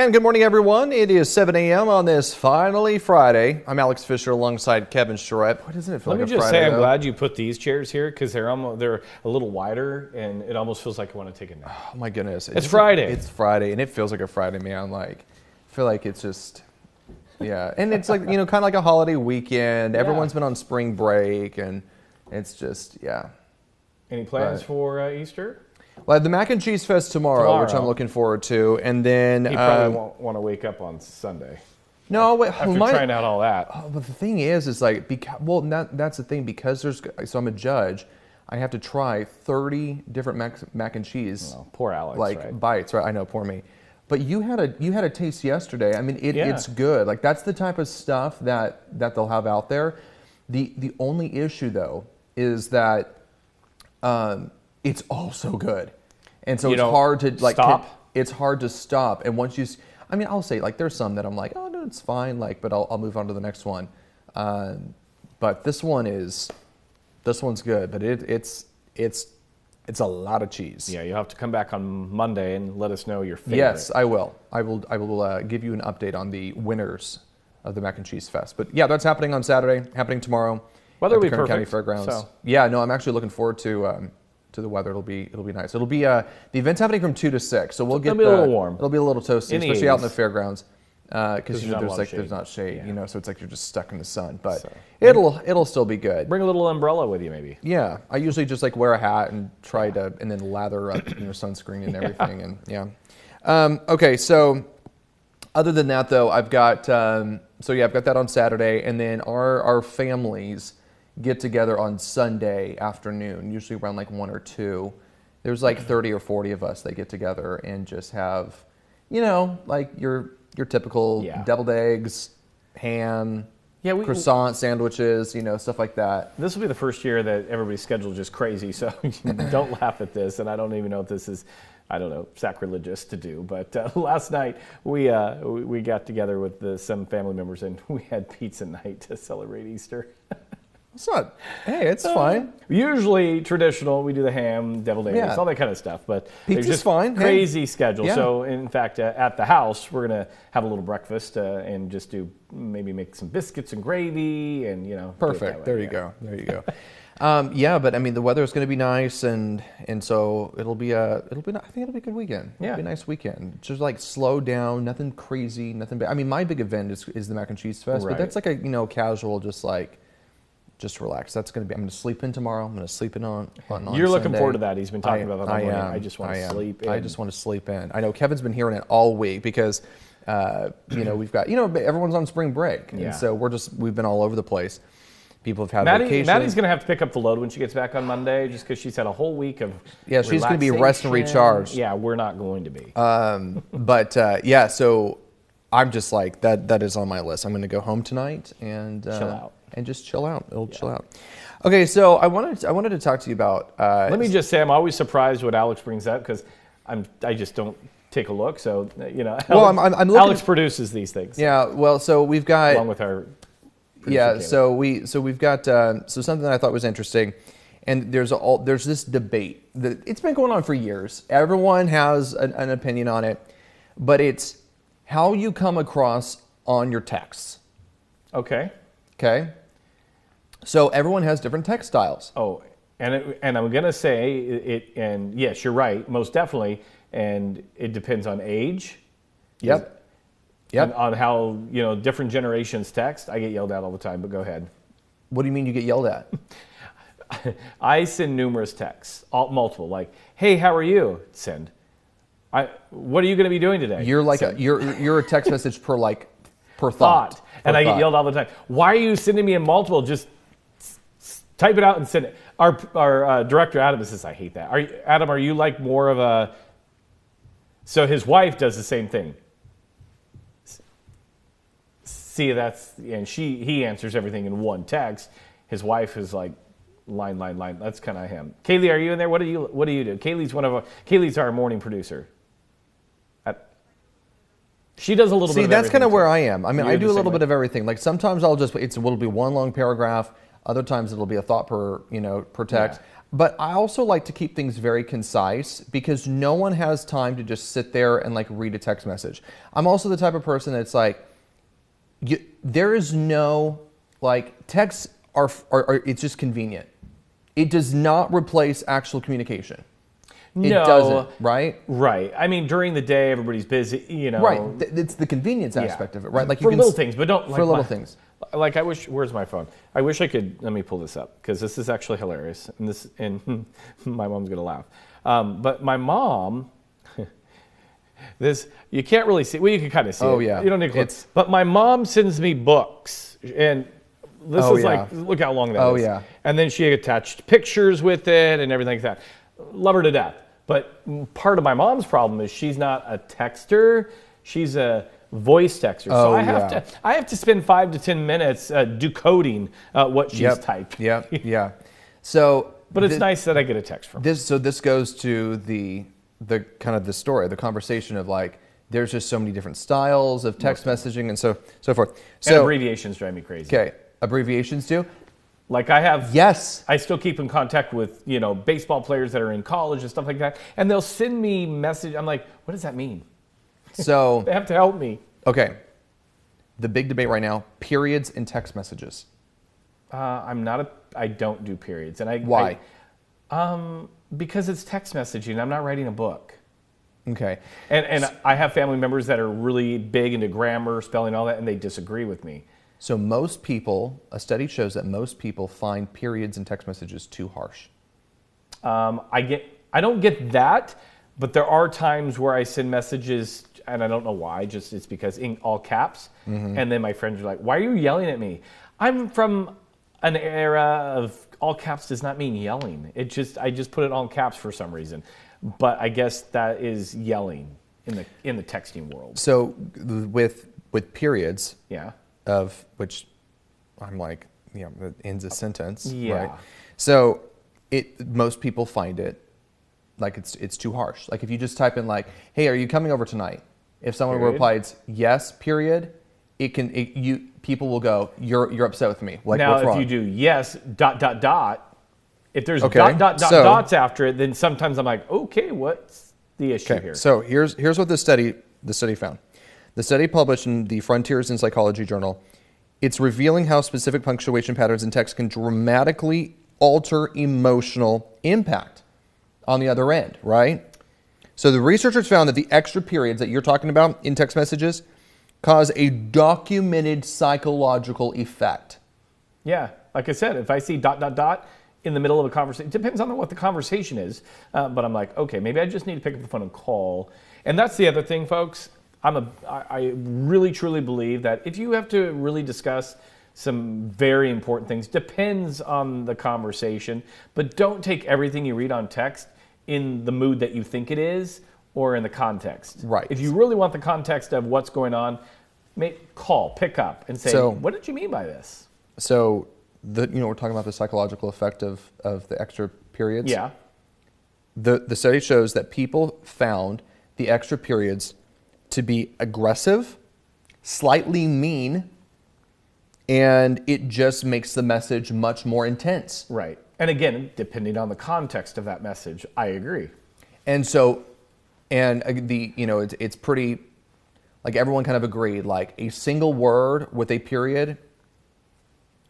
And good morning, everyone. It is 7 a.m. on this finally Friday. I'm Alex Fisher alongside Kevin Charette. Why doesn't it feel like a Friday? Let me just say, I'm glad you put these chairs here because they're a little wider and it almost feels like I want to take a nap. Oh my goodness. It's Friday. It's Friday and it feels like a Friday, man. Like, I feel like it's just, yeah. And it's like, kind of like a holiday weekend. Yeah. Everyone's been on spring break and it's just, yeah. Any plans for Easter? Well, I have the Mac and Cheese Fest tomorrow, which I'm looking forward to. And then... He probably won't want to wake up on Sunday. No, wait, after trying out all that. But the thing is like, that's the thing, because so I'm a judge, I have to try 30 different mac and cheese. Oh, poor Alex, right? Bites, right? I know, poor me. But you had a taste yesterday. I mean, it's good. Like, that's the type of stuff that they'll have out there. The only issue, though, is that it's all so good. And so it's hard to stop. It's hard to stop. And once you, I'll say, like, there's some that I'm like, oh no, it's fine. Like, but I'll move on to the next one. But this one's good. But it's a lot of cheese. Yeah, you'll have to come back on Monday and let us know your favorite. Yes, I will. I will give you an update on the winners of the Mac and Cheese Fest. But yeah, that's happening on Saturday. Happening tomorrow. Weather will be Kern perfect. County Fairgrounds. So. Yeah, no, I'm actually looking forward to the weather. It'll be nice. It'll be the event's happening from 2 to 6, so we'll get it'll be a little warm. It'll be a little toasty, especially out in the fairgrounds, because there's not shade, yeah. So it's like you're just stuck in the sun. But it'll still be good. Bring a little umbrella with you, maybe. Yeah, I usually just like wear a hat and and then lather up sunscreen and everything, and yeah. Okay, so other than that though, I've got I've got that on Saturday, and then our families get together on Sunday afternoon, usually around like 1 or 2. There's like 30 or 40 of us that get together and just have, like your typical deviled eggs, ham, croissant sandwiches, stuff like that. This will be the first year that everybody's schedule is just crazy, so don't laugh at this. And I don't even know if this is, sacrilegious to do. But last night we got together with some family members and we had pizza night to celebrate Easter. It's fine. Usually traditional, we do the ham, deviled eggs, all that kind of stuff. But pizza's just fine. Crazy schedule. Yeah. So in fact, at the house, we're gonna have a little breakfast and just make some biscuits and gravy and Perfect. There you go. But the weather is going to be nice, and so I think it'll be a good weekend. Yeah, it'll be a nice weekend. Just like slow down, nothing crazy, nothing big. My big event is the Mac and Cheese Fest, but that's like a casual, just relax. That's going to be. I'm going to sleep in tomorrow. I'm going to sleep in on You're looking Sunday. forward to that. He's been talking about that all morning. I just want to sleep in. I just want to sleep in. I know Kevin's been hearing it all week because, we've got, everyone's on spring break. And so we've been all over the place. People have had vacation. Maddie's going to have to pick up the load when she gets back on Monday just because she's had a whole week of she's going to be rest and recharge. Yeah, we're not going to be. So I'm just like, that is on my list. I'm going to go home tonight and chill out. And just chill out. Chill out. Okay, so I wanted to talk to you about. Let me just say, I'm always surprised what Alex brings up because I just don't take a look. So Alex produces these things. Yeah. Well, so we've got along with our. Yeah. So we've got something that I thought was interesting, and there's this debate that it's been going on for years. Everyone has an opinion on it, but it's how you come across on your texts. Okay. So everyone has different text styles. Oh, and I'm gonna say it. And yes, you're right, most definitely. And it depends on age. Yep. And on how different generations text. I get yelled at all the time. But go ahead. What do you mean you get yelled at? I send numerous texts, multiple. Like, hey, how are you? Send. What are you gonna be doing today? You're like you're a text message per thought. And I get yelled all the time. Why are you sending me a multiple? Just type it out and send it. Our director, Adam, says, I hate that. Adam, are you like more of a... So his wife does the same thing. See, and he answers everything in one text. His wife is like line. That's kind of him. Kaylee, are you in there? What do you do? Kaylee's our morning producer. She does a little bit of everything. See, that's kind of where I am. I do a little bit of everything. Like sometimes it'll be one long paragraph. Other times it'll be a thought per text. But I also like to keep things very concise because no one has time to just sit there and like read a text message. I'm also the type of person that's like, there is no, like, texts are it's just convenient. It does not replace actual communication. It No. doesn't, right? Right. I mean, during the day, everybody's busy, you know. Right. It's the convenience Yeah. aspect of it, right? Like for little things, but don't, like, for little things. Like, I wish, where's my phone? I wish I could, let me pull this up, because this is actually hilarious, and my mom's going to laugh. But my mom, this, you can't really see, well, you can kind of see Oh, it. yeah. You don't need to It's- but my mom sends me books, and this Oh, is yeah. like, look how long that is. Oh, yeah. And then she attached pictures with it and everything like that. Love her to death. But part of my mom's problem is she's not a texter, she's a voice texter. Oh, So yeah. I have to spend 5 to 10 minutes decoding what she's typed. Yep. Yeah. So, But it's nice that I get a text from her. this goes to the kind of the story, the conversation of like, there's just so many different styles of text messaging and so forth. And So, abbreviations drive me crazy. okay, abbreviations do? Like I have, Yes. I still keep in contact with, you know, baseball players that are in college and stuff like that. And they'll send me message. I'm like, what does that mean? So, They have to help me. okay, the big debate right now: periods in text messages. I don't do periods. And Why? Because it's text messaging. I'm not writing a book. Okay. And I have family members that are really big into grammar, spelling, all that, and they disagree with me. So most people, a study shows that most people find periods in text messages too harsh. I don't get that, but there are times where I send messages, and I don't know why. Just it's because in all caps, and then my friends are like, "Why are you yelling at me?" I'm from an era of all caps does not mean yelling. I just put it all caps for some reason, but I guess that is yelling in the texting world. So with periods, Yeah. of which I'm like, that ends a sentence, Yeah. right? So most people find it like it's too harsh. Like if you just type in like, "Hey, are you coming over tonight?" If someone Period. replies yes, period, people will go, "You're upset with me." Like Now, what's if wrong? you do yes, ... If there's ... Okay, so- dots after it, then sometimes I'm like, okay, what's the issue Okay, here? so here's what the study found. The study published in the Frontiers in Psychology journal, it's revealing how specific punctuation patterns in text can dramatically alter emotional impact on the other end, right? So the researchers found that the extra periods that you're talking about in text messages cause a documented psychological effect. Yeah, like I said, if I see ... in the middle of a conversation, it depends on what the conversation is, but I'm like, okay, maybe I just need to pick up the phone and call. And that's the other thing, folks. I really truly believe that if you have to really discuss some very important things, depends on the conversation, but don't take everything you read on text in the mood that you think it is or in the context. Right. If you really want the context of what's going on, pick up and say, So- what did you mean by this? So we're talking about the psychological effect of the extra periods. Yeah. The study shows that people found the extra periods to be aggressive, slightly mean, and it just makes the message much more intense. Right. And again, depending on the context of that message, I agree. And so, it's pretty, like everyone kind of agreed, like a single word with a period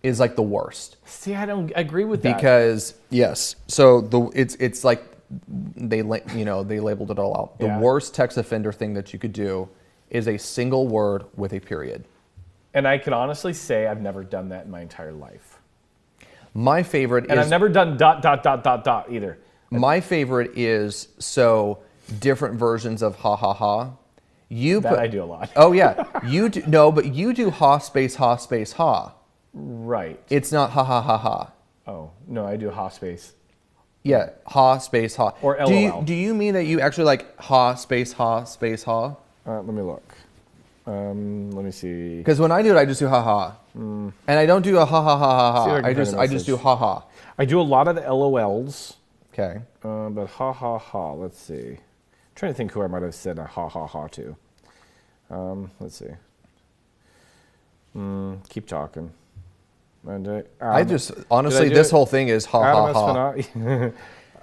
is like the worst. See, I don't agree with that. Because yes, so it's like they labeled it all out. The Yeah. worst text offender thing that you could do is a single word with a period. And I can honestly say I've never done that in my entire life. My favorite And is I've never done ... either. my favorite is so different versions of ha ha ha. That I do a lot. Oh yeah, you do but you do ha space ha. Right. It's not ha ha ha ha. Oh, no, I do ha space. Yeah, ha space ha. Or Do you, LOL. do you mean that you actually like ha space ha space ha? Let me look. Let me see. Because when I do it, I just do ha ha, and I don't do a ha ha ha ha See if ha. I can find a I just do message. ha ha. I do a lot of the LOLs, Okay. but ha ha ha. Let's see. I'm trying to think who I might have said a ha ha ha to. Let's see. Keep talking. I just honestly, do this it? whole thing is ha ha ha. Espinal-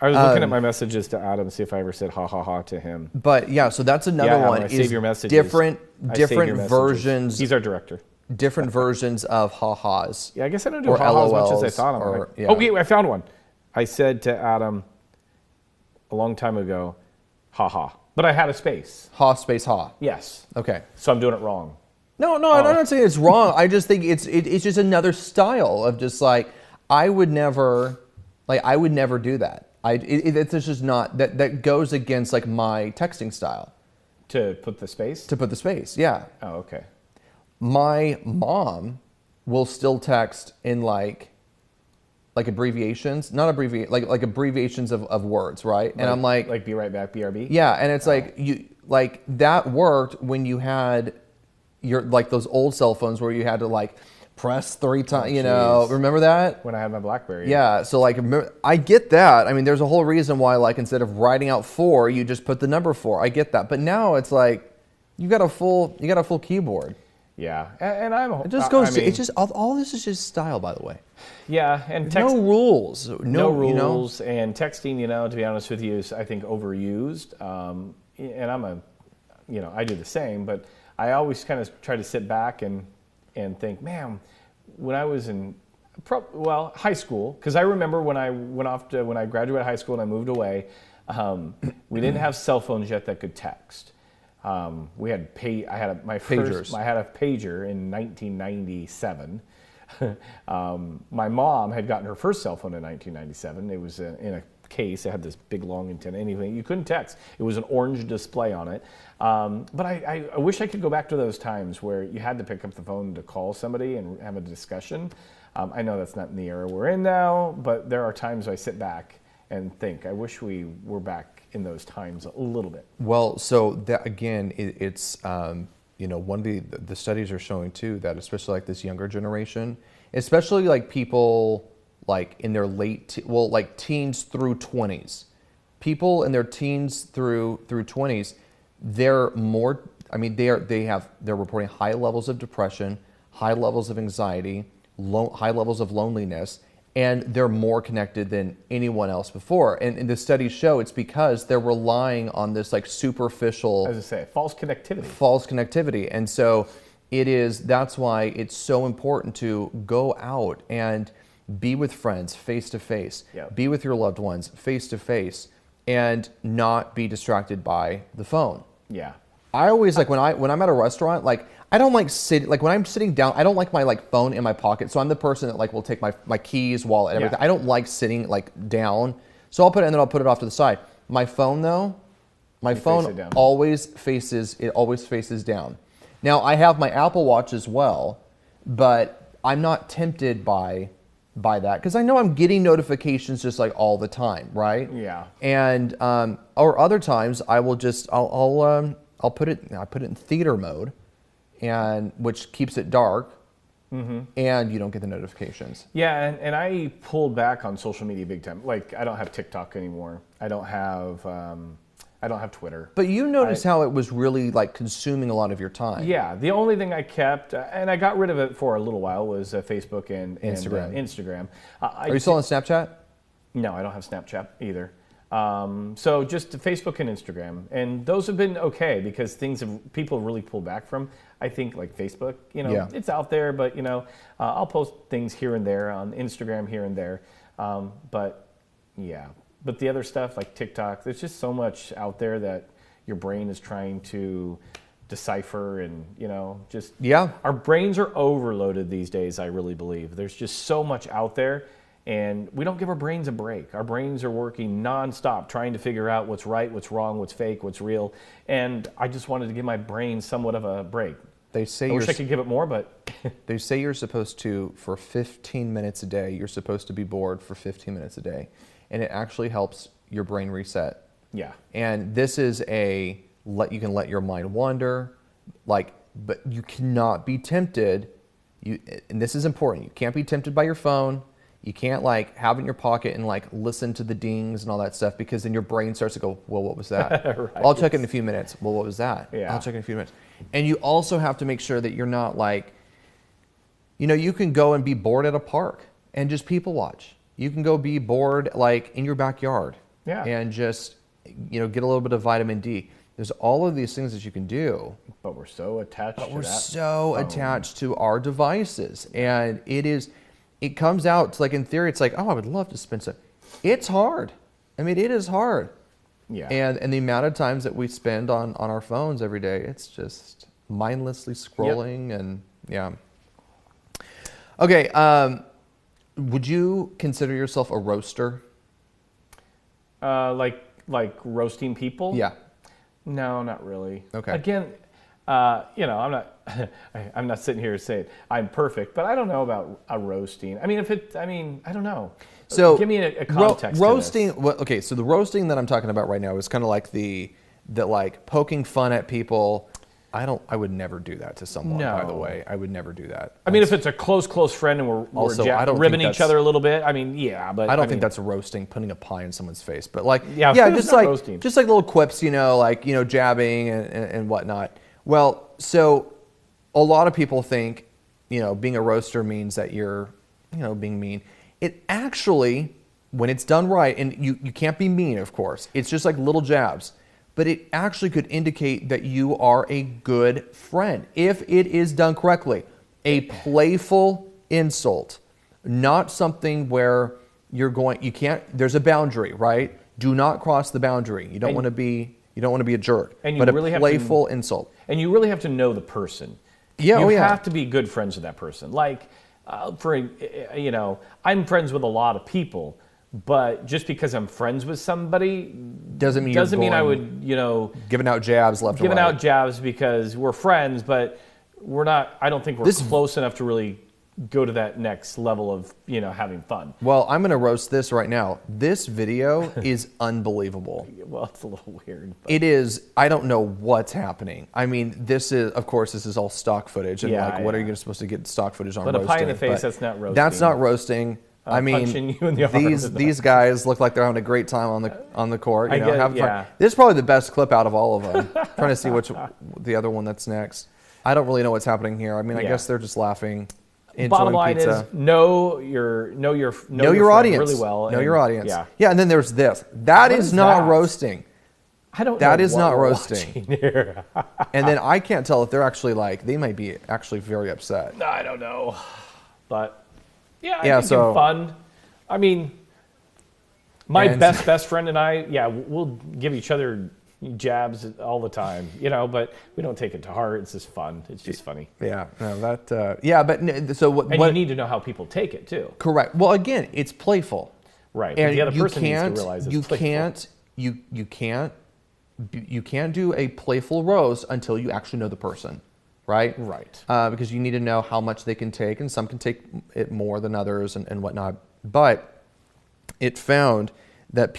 I was looking at my messages to Adam, see if I ever said ha ha ha to him. But yeah, so that's another Yeah, Alan, one. I Is save your messages. different I save your messages. versions. He's our director. Different versions of ha ha's. Yeah, I guess I don't do Or ha ha as much as I LOLs, thought. or- yeah. Oh, wait, I found one. I said to Adam a long time ago, ha ha. But I had a space. Ha space ha. Yes. Okay. So I'm doing it wrong. No, I'm not saying it's wrong. I just think it's just another style of just like I would never do that. It's just not that goes against like my texting style. To put the space? To put the space, yeah. Oh, okay. My mom will still text in like abbreviations, not like abbreviations of words, right? And I'm like be right back, BRB? yeah, and it's like you like that worked when you had your like those old cell phones where you had to like press 3 times, you know, remember that? When I had my BlackBerry. Yeah, so like I get that. I mean, there's a whole reason why like instead of writing out 4, you just put the number 4. I get that. But now it's like you got a full keyboard. Yeah, and I'm. It just goes. It's just all this is just style, by the way. Yeah, and No rules. No You rules, know? and texting. You know, to be honest with you, is I think overused. And I do the same, but I always kind of try to sit back and think, man, when I was in high school, because I remember when I graduated high school and I moved away, we didn't have cell phones yet that could text. We had I had a pager in 1997. My mom had gotten her first cell phone in 1997. It was in a case. It had this big long antenna. Anything you couldn't text. It was an orange display on it. But I wish I could go back to those times where you had to pick up the phone to call somebody and have a discussion. I know that's not in the era we're in now, but there are times I sit back and think, I wish we were back in those times a little bit. Well, so that again, it's one of the studies are showing too that especially like this younger generation, especially like people like in their like teens through 20s, people in their teens through 20s, they're more. I mean, they're reporting high levels of depression, high levels of anxiety, high levels of loneliness. And they're more connected than anyone else before. And the studies show it's because they're relying on this like superficial, as I say, false connectivity. False connectivity. And so that's why it's so important to go out and be with friends face to face, be with your loved ones face to face, and not be distracted by the phone. Yeah. I always like when I'm at a restaurant, like I don't like sitting, like when I'm sitting down, I don't like my like phone in my pocket. So I'm the person that like will take my keys, wallet, everything. I don't like sitting like down. So I'll put it and then I'll put it off to the side. My phone though, always faces down. Now I have my Apple Watch as well, but I'm not tempted by that because I know I'm getting notifications just like all the time, right? Yeah. And or other times I will just I'll put it in theater mode, and which keeps it dark, and you don't get the notifications. Yeah, and I pulled back on social media big time. Like I don't have TikTok anymore. I don't have Twitter. But you notice how it was really like consuming a lot of your time. Yeah, the only thing I kept, and I got rid of it for a little while, was Facebook and Instagram. Are you still on Snapchat? No, I don't have Snapchat either. So just Facebook and Instagram, and those have been okay because people really pull back from. I think like Facebook, it's out there, but I'll post things here and there on Instagram here and there. But the other stuff like TikTok, there's just so much out there that your brain is trying to decipher, and our brains are overloaded these days. I really believe there's just so much out there. And we don't give our brains a break. Our brains are working nonstop trying to figure out what's right, what's wrong, what's fake, what's real. And I just wanted to give my brain somewhat of a break. They say I wish I could give it more, but... They say you're supposed to, for 15 minutes a day, you're supposed to be bored for 15 minutes a day. And it actually helps your brain reset. Yeah. And this is you can let your mind wander, but you cannot be tempted. And this is important. You can't be tempted by your phone. You can't have it in your pocket and listen to the dings and all that stuff, because then your brain starts to go, well, what was that? Right. I'll check it in a few minutes. Well, what was that? Yeah. I'll check it in a few minutes. And you also have to make sure that you're not you can go and be bored at a park and just people watch. You can go be bored like in your backyard Yeah. and just, get a little bit of vitamin D. There's all of these things that you can do. But we're so attached to We're that. so attached to our devices. And it comes out to, like, in theory, it's like, oh, I would love to spend some. It's hard. I mean, it is hard. Yeah. And the amount of times that we spend on our phones every day, it's just mindlessly scrolling and yeah. Okay, would you consider yourself a roaster? Like roasting people? Yeah. No, not really. Okay. Again, I'm not. I'm not sitting here saying I'm perfect, but I don't know about a roasting. I mean, I don't know. So give me a context. roasting. To this. Well, okay, so the roasting that I'm talking about right now is kind of like the poking fun at people. I would never do that to someone. No. By the way, I would never do that. I mean, if it's a close friend and we're Also, I don't ribbing think each that's- other a little bit, I mean, yeah, but I don't think that's roasting, putting a pie in someone's face. But like, Yeah, yeah, it's just not like roasting. just like little quips, jabbing and whatnot. Well, so a lot of people think, being a roaster means that you're, being mean. It actually, when it's done right, and you can't be mean, of course. It's just like little jabs. But it actually could indicate that you are a good friend if it is done correctly. A playful insult, not something where there's a boundary, right? Do not cross the boundary. You don't want to be a jerk. And you but really a have playful insult. And you really have to know the person. Yeah, you oh, yeah. have to be good friends with that person. Like, I'm friends with a lot of people, but just because I'm friends with somebody Doesn't mean I would, giving out jabs left giving and right. out jabs because we're friends, but we're not. I don't think we're close enough to really go to that next level of having fun. Well, I'm going to roast this right now. This video is unbelievable. Well, it's a little weird. But. It is. I don't know what's happening. I mean, this is all stock footage, and Yeah, what are yeah. you supposed to get stock footage on? But a roasting? pie in the face, But that's not roasting. That's not roasting. I mean, punching you in the arm is not. these guys look like they're having a great time on the court. I get it, having fun. yeah. This is probably the best clip out of all of them. Trying to see the other one that's next. I don't really know what's happening here. I mean, I Yeah. guess they're just laughing. Bottom line pizza. is know your Know your friend audience really well. Know and- your audience. Yeah. Yeah, and then there's this. That What is is not that? roasting. I don't. That know is what not we're roasting. watching here. And then I can't tell if they're actually they might be actually very upset. I don't know, but yeah, I Yeah, think so- it's fun. I mean, my And- best friend and I, we'll give each other jabs all the time, but we don't take it to heart. It's just fun. It's just funny. Yeah, no, but so what? And what you need to know how people take it too. correct. Well, again, it's playful. Right. And the other you person needs to can't, realize it's you playful. can't do a playful roast until you actually know the person, right? Right. Because you need to know how much they can take, and some can take it more than others and whatnot. But it found that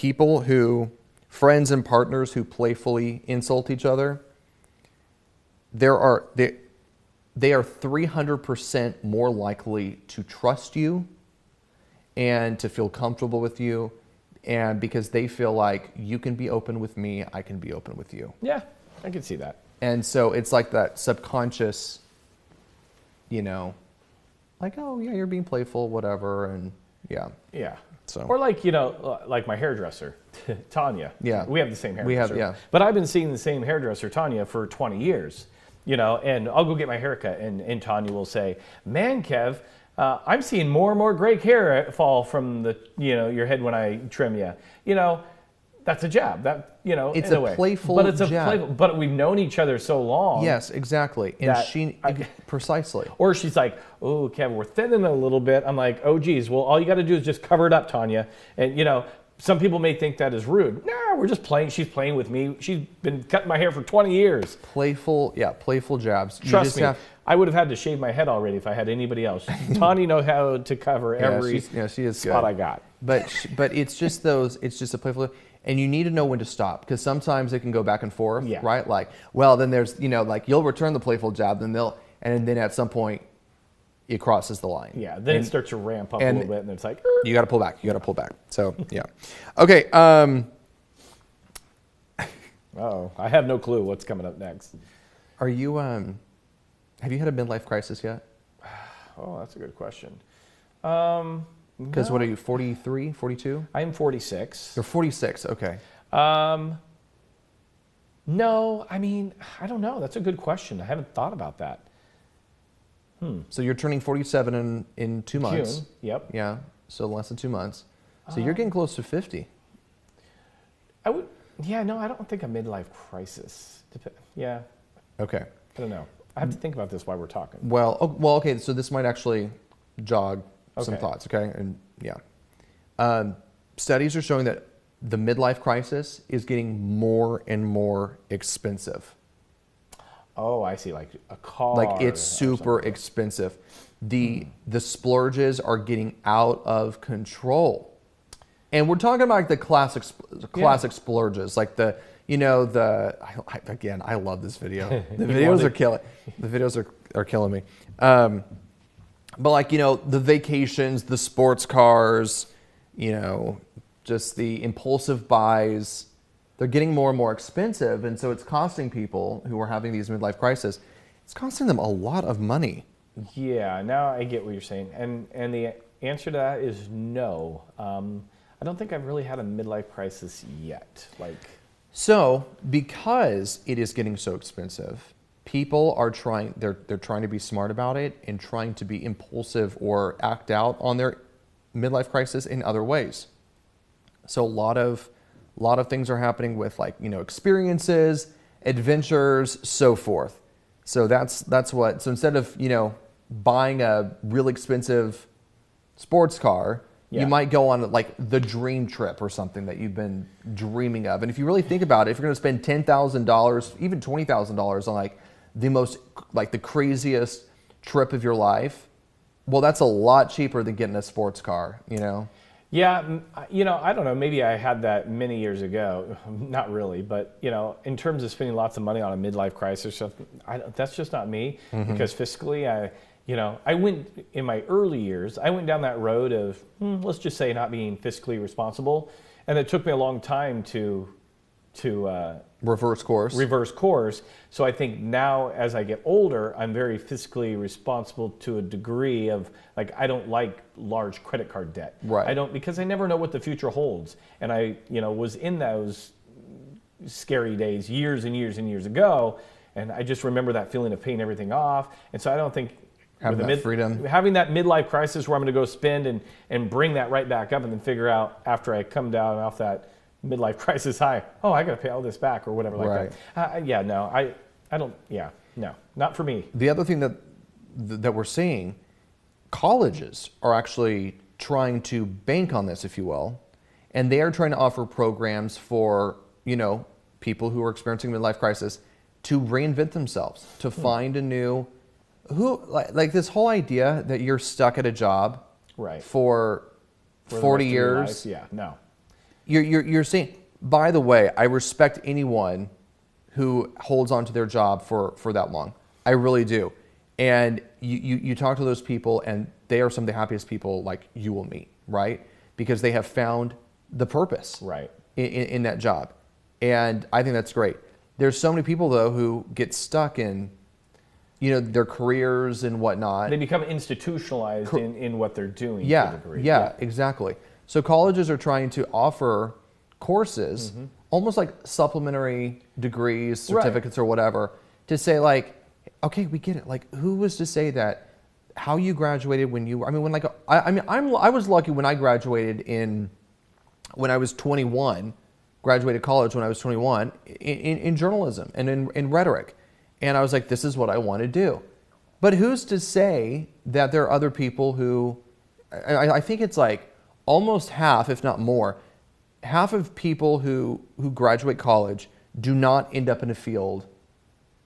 friends and partners who playfully insult each other, they are 300% more likely to trust you and to feel comfortable with you, and because they feel like you can be open with me, I can be open with you. Yeah, I can see that. And so it's like that subconscious, like, oh yeah, you're being playful, whatever, and yeah. Yeah. So. Or like my hairdresser, Tanya. Yeah. We have the same hairdresser. We have, yeah. But I've been seeing the same hairdresser, Tanya, for 20 years. And I'll go get my haircut, and Tanya will say, "Man, Kev, I'm seeing more and more gray hair fall from your head when I trim you." That's a jab. That It's in a a way. playful But it's a jab. playful. But we've known each other so long. Yes, exactly. And That precisely. Or she's like, "Oh, Kevin, we're thinning a little bit." I'm like, "Oh, geez. Well, all you got to do is just cover it up, Tanya." And some people may think that is rude. No, we're just playing. She's playing with me. She's been cutting my hair for 20 years. Playful jabs. You Trust just me. have- I would have had to shave my head already if I had anybody else. Tanya knows how to cover every she is spot good. I got. But it's just it's just a playful, and you need to know when to stop, because sometimes it can go back and forth, Yeah. right? Like, well, then there's, like you'll return the playful jab, and then at some point it crosses the line. Yeah, then it starts to ramp up a and little bit, and it's like, You got to pull back. So, yeah. Okay. oh, I have no clue what's coming up next. Are you, have you had a midlife crisis yet? Oh, that's a good question. Because what are you, 43, 42? I'm 46. You're 46, okay. No, I mean, I don't know. That's a good question. I haven't thought about that. So you're turning 47 in 2 months. June, yep. Yeah, so less than 2 months. So you're getting close to 50. I would, yeah, no, I don't think a midlife crisis. Yeah, Okay. I don't know. I have to think about this while we're talking. Well, okay, so this might actually jog some Okay. thoughts, okay? And yeah. Studies are showing that the midlife crisis is getting more and more expensive. Oh, I see, like a car. Like it's or super something. expensive. The splurges are getting out of control. And we're talking about like the classic splurges, like the again, I love this video. The videos are killing. The videos are killing me. But like, the vacations, the sports cars, just the impulsive buys, they're getting more and more expensive. And so it's costing people who are having these midlife crises, it's costing them a lot of money. Yeah, now I get what you're saying. And the answer to that is no. I don't think I've really had a midlife crisis yet. So because it is getting so expensive, people are trying to be smart about it and trying to be impulsive or act out on their midlife crisis in other ways. So a lot of things are happening with experiences, adventures, so forth. So that's what. So instead of buying a really expensive sports car, you might go on the dream trip or something that you've been dreaming of. And if you really think about it, if you're going to spend $10,000, even $20,000 on the craziest trip of your life, well, that's a lot cheaper than getting a sports car, Yeah, I don't know. Maybe I had that many years ago. Not really, but in terms of spending lots of money on a midlife crisis, that's just not me. Mm-hmm. Because fiscally, I went in my early years. I went down that road of let's just say not being fiscally responsible, and it took me a long time to reverse course. So I think now as I get older, I'm very fiscally responsible to a degree of I don't like large credit card debt. Right. I don't, because I never know what the future holds. And I, was in those scary days years and years and years ago. And I just remember that feeling of paying everything off. And so I don't think having that freedom, having that midlife crisis where I'm going to go spend and bring that right back up and then figure out after I come down off that midlife crisis high, I got to pay all this back or whatever that. No, not for me. The other thing that we're seeing, colleges are actually trying to bank on this, if you will, and they are trying to offer programs for people who are experiencing midlife crisis to reinvent themselves, to find a new this whole idea that you're stuck at a job for 40 years. Yeah, no. You're saying, by the way, I respect anyone who holds on to their job for that long. I really do. And you talk to those people and they are some of the happiest people you will meet, right? Because they have found the purpose in that job. And I think that's great. There's so many people though who get stuck in their careers and whatnot. They become institutionalized in what they're doing to a degree. Yeah, exactly. So colleges are trying to offer courses, almost like supplementary degrees, certificates or whatever, to say okay, we get it. Who was to say that how you graduated when you were, I was lucky when I graduated when I was 21, graduated college when I was 21 in journalism and in rhetoric. And I was like, this is what I want to do. But who's to say that there are other people who, I think it's almost half, if not more, half of people who graduate college do not end up in a field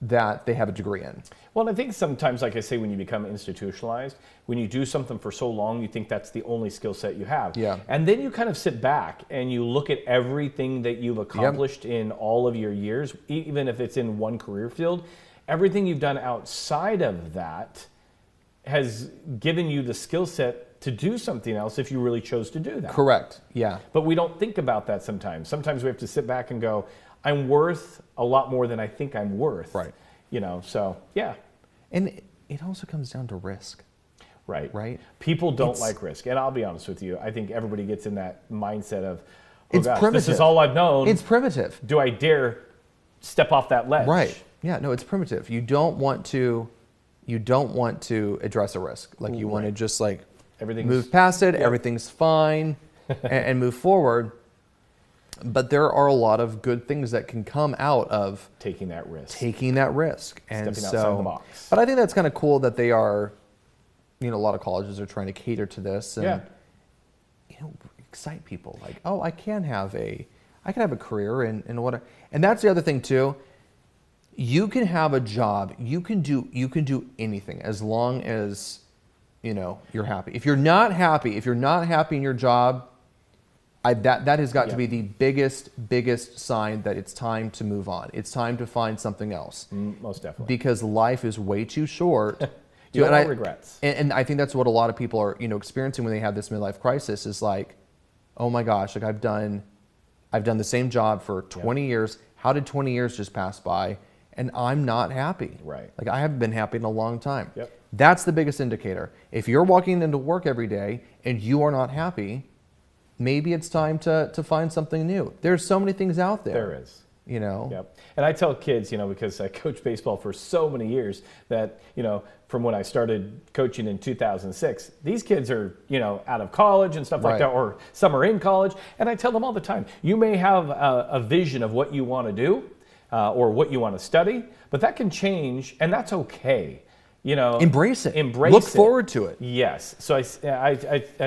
that they have a degree in. Well, I think sometimes, like I say, when you become institutionalized, when you do something for so long, you think that's the only skill set you have. Yeah. And then you kind of sit back and you look at everything that you've accomplished in all of your years, even if it's in one career field, everything you've done outside of that has given you the skill set to do something else if you really chose to do that. Correct, yeah. But we don't think about that sometimes. Sometimes we have to sit back and go, I'm worth a lot more than I think I'm worth. Right. So, yeah. And it also comes down to risk. Right. Right? People don't It's- like risk. And I'll be honest with you, I think everybody gets in that mindset of, oh It's gosh, primitive. this is all I've known. It's primitive. Do I dare step off that ledge? Right. Yeah, no, it's primitive. You don't want to address a risk. Like you want to just like Everything's- move past it, everything's fine, and move forward. But there are a lot of good things that can come out of Taking that risk. taking that risk. And Stepping outside the box. But I think that's kind of cool that they are, a lot of colleges are trying to cater to this and Yeah. excite people. Like, oh, I can have a career and what, and that's the other thing too. You can have a job. You can do anything as long as, you're happy. If you're not happy in your job, that has got to be the biggest sign that it's time to move on. It's time to find something else. Most definitely. Because life is way too short. You don't and want regrets. And I think that's what a lot of people are, experiencing when they have this midlife crisis is like, oh my gosh, like I've done the same job for 20 years. How did 20 years just pass by? And I'm not happy. Right. Like I haven't been happy in a long time. Yep. That's the biggest indicator. If you're walking into work every day and you are not happy, maybe it's time to find something new. There's so many things out there. There is. Yep. And I tell kids, because I coached baseball for so many years that, from when I started coaching in 2006, these kids are, out of college and stuff like Right. that, or some are in college. And I tell them all the time, you may have a vision of what you want to do or what you want to study, but that can change and that's okay. Embrace it. Embrace Look it. forward to it. Yes. So I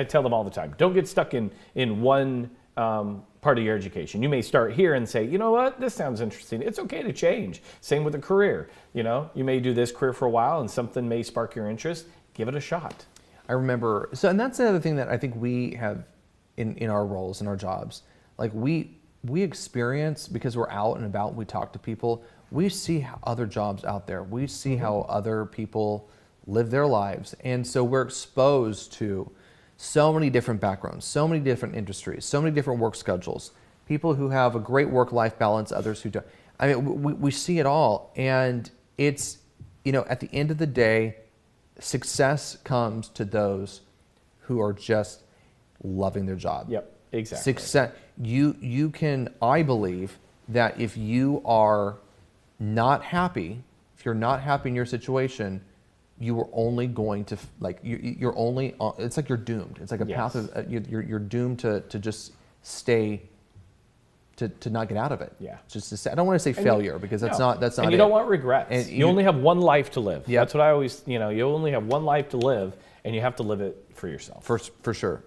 tell them all the time, don't get stuck in one part of your education. You may start here and say, you know what, this sounds interesting. It's okay to change. Same with a career. You may do this career for a while and something may spark your interest. Give it a shot. I remember, and that's the other thing that I think we have in our roles, in our jobs. Like we experience, because we're out and about, we talk to people, we see how other jobs out there. We see how other people live their lives. And so we're exposed to so many different backgrounds, so many different industries, so many different work schedules, people who have a great work-life balance, others who don't. I mean, we see it all. And it's, at the end of the day, success comes to those who are just loving their job. Yep, exactly. Success. You can, I believe, that if you are not happy, if you're not happy in your situation, you are only going to you're only. It's like you're doomed. It's like a path of you're doomed to just stay. To not get out of it. Yeah. Just to say, I don't want to say failure because that's No. not And you it. don't want regrets. And you only have one life to live. Yep. That's what I always, you only have one life to live, and you have to live it for yourself. For sure.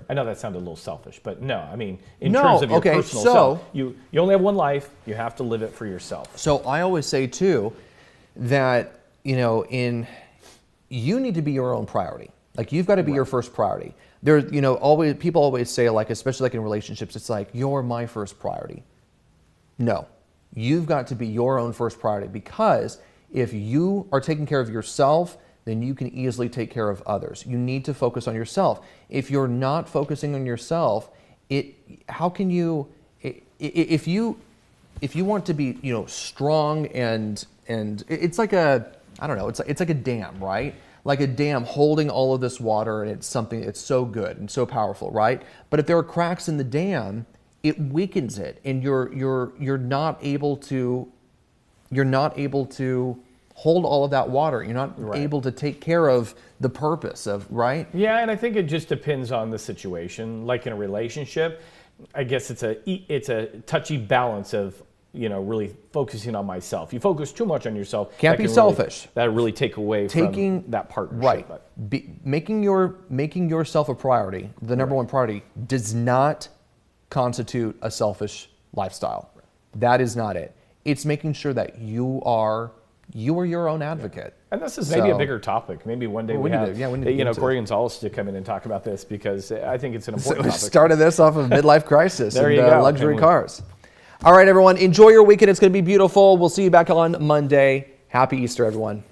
I know that sounded a little selfish, but no, I mean, in No, terms of your okay, personal so- self, you only have one life. You have to live it for yourself. So I always say too that you need to be your own priority. Like you've got to be your first priority. There, always people always say, like, especially like in relationships, it's like you're my first priority. No, you've got to be your own first priority, because if you are taking care of yourself, then you can easily take care of others. You need to focus on yourself. If you're not focusing on yourself, how can you, if you want to be, strong and it's like I don't know, it's like a dam, right? Like a dam holding all of this water, and it's something that's so good and so powerful, right? But if there are cracks in the dam, it weakens it, and you're not able to hold all of that water. You're not able to take care of the purpose of, right? Yeah, and I think it just depends on the situation. Like in a relationship, I guess it's a touchy balance of really focusing on myself. You focus too much on yourself. Can't be selfish. That really take away from that partnership. Right. But Making yourself a priority, the number one priority, does not constitute a selfish lifestyle. That is not it. It's making sure that you are your own advocate. And this is maybe a bigger topic. Maybe one day we need to get into Corey Gonzalez to come in and talk about this, because I think it's an important topic. Started this off of midlife crisis There and you go. luxury cars. All right, everyone. Enjoy your weekend. It's going to be beautiful. We'll see you back on Monday. Happy Easter, everyone.